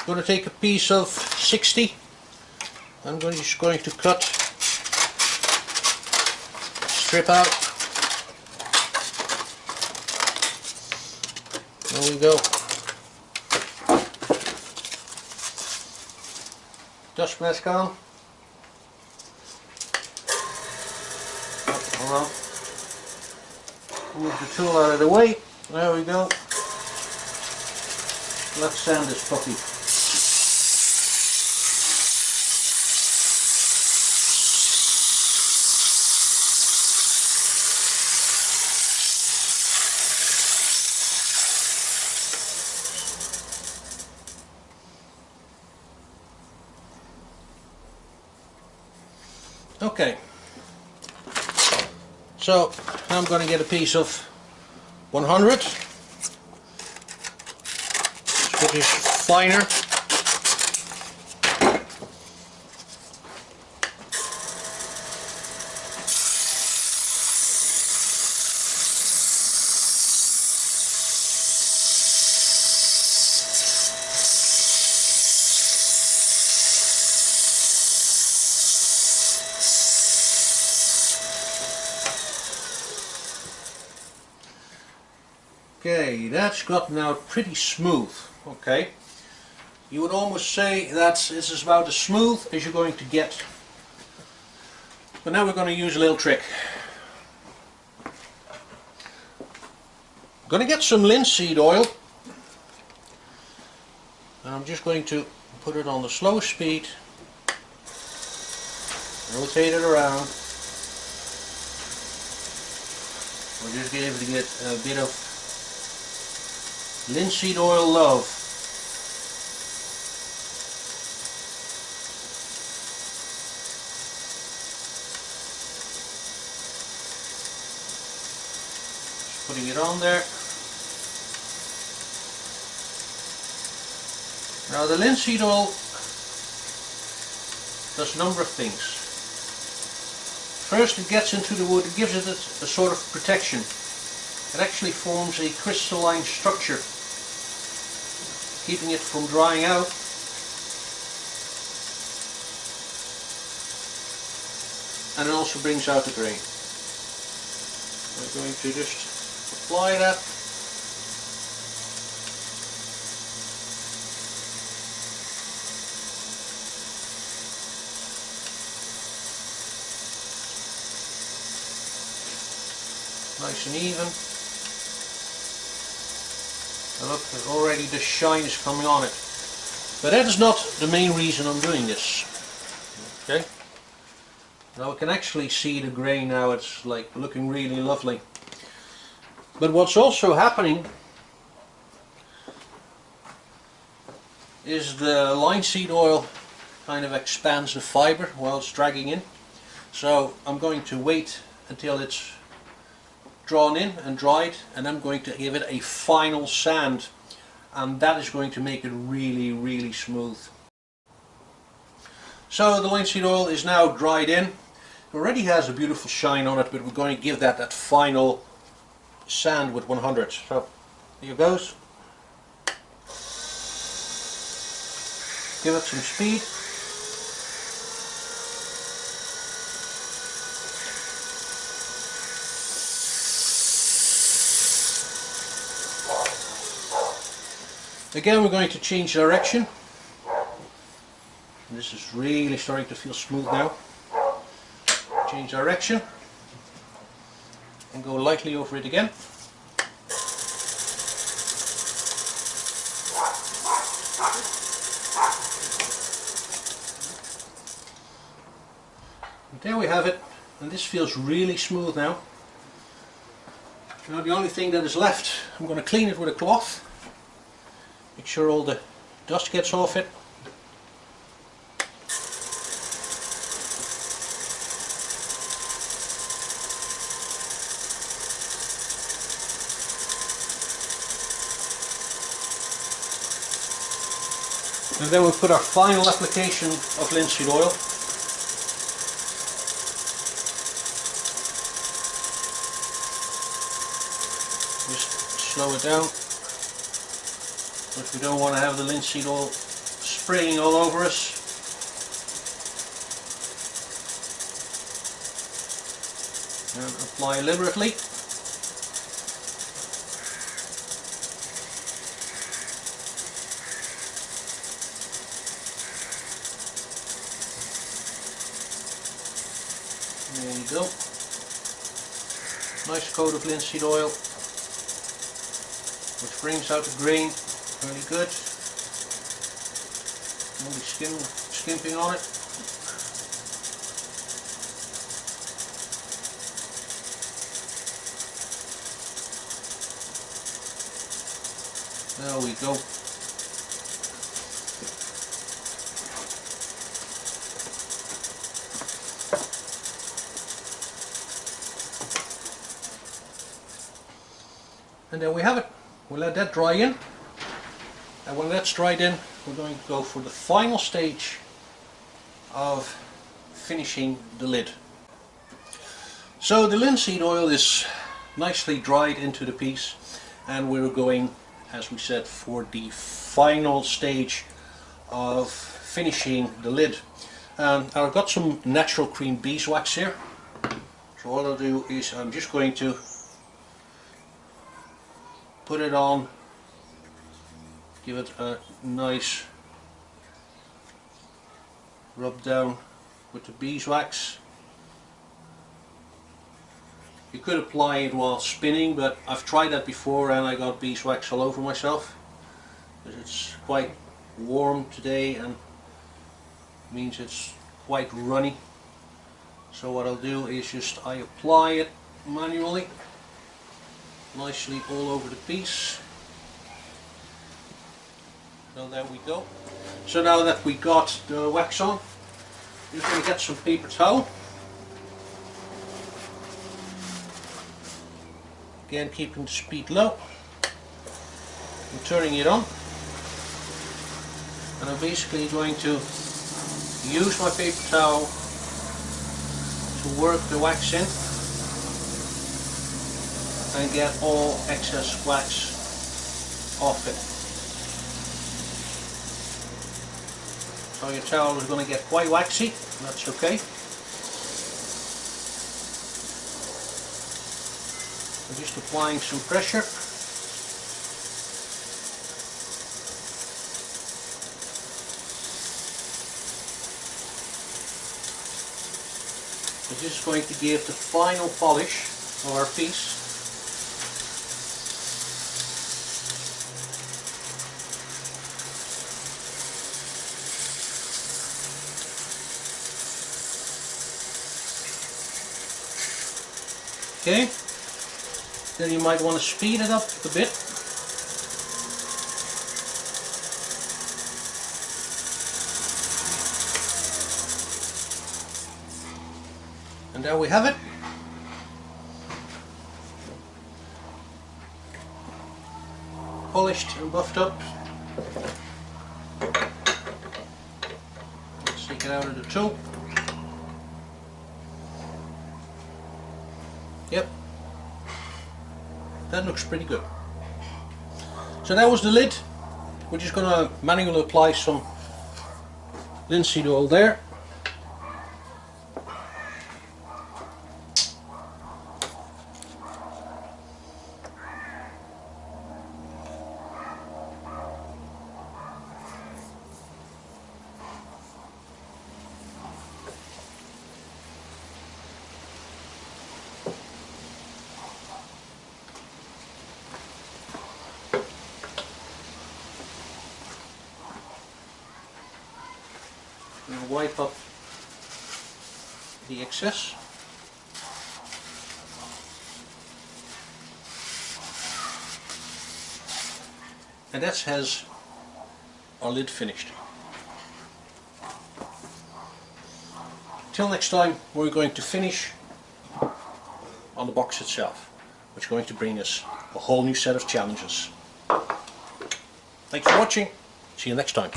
I'm going to take a piece of 60. I'm just going to cut, strip out. There we go. Dust mask on. Hold on. Move the tool out of the way. There we go. Let's sand this puppy. Okay, so I'm going to get a piece of 100. This is finer. Okay, that's gotten out pretty smooth. Okay, you would almost say that this is about as smooth as you're going to get. But now we're going to use a little trick. I'm going to get some linseed oil, and I'm just going to put it on the slow speed, rotate it around. We'll just give it a bit of linseed oil love. Just putting it on there. Now the linseed oil does a number of things. First, it gets into the wood, it gives it a sort of protection. It actually forms a crystalline structure, keeping it from drying out. And it also brings out the grain. We're going to just apply that. Nice and even. And look, already the shine is coming on it. But that is not the main reason I'm doing this. Okay. Now we can actually see the grain now, it's like looking really lovely. But what's also happening is the linseed oil kind of expands the fiber while it's dragging in. So I'm going to wait until it's drawn in and dried, and I'm going to give it a final sand, and that is going to make it really smooth. So the linseed oil is now dried in. It already has a beautiful shine on it, but we're going to give that final sand with 100. So here goes. Give it some speed. Again, we're going to change direction. This is really starting to feel smooth now. Change direction and go lightly over it again. And there we have it, and this feels really smooth now. Now the only thing that is left, I'm going to clean it with a cloth. Make sure all the dust gets off it. And then we'll put our final application of linseed oil. Just slow it down. But we don't want to have the linseed oil spraying all over us. And apply liberally. There you go. Nice coat of linseed oil, which brings out the grain really good. Only skimping on it. There we go. And there we have it. We'll let that dry in. And when that's dried in, we're going to go for the final stage of finishing the lid. So the linseed oil is nicely dried into the piece, and we're going, as we said, for the final stage of finishing the lid. I've got some natural cream beeswax here. So what I'll do is I'm just going to put it on, give it a nice rub down with the beeswax. You could apply it while spinning, but I've tried that before and I got beeswax all over myself. It's quite warm today and means it's quite runny. So what I'll do is just I apply it manually, nicely all over the piece. So there we go. So now that we got the wax on, we're just going to get some paper towel. Again, keeping the speed low and turning it on. And I'm basically going to use my paper towel to work the wax in and get all excess wax off it. So your towel is going to get quite waxy, that's okay. I'm just applying some pressure. This is going to give the final polish of our piece. Okay, then you might want to speed it up a bit. And there we have it. Polished and buffed up. Let's take it out of the tool. Yep, that looks pretty good. So that was the lid. We're just going to manually apply some linseed oil there. And wipe up the excess. And that has our lid finished. Till next time, we're going to finish on the box itself, which is going to bring us a whole new set of challenges. Thanks for watching. See you next time.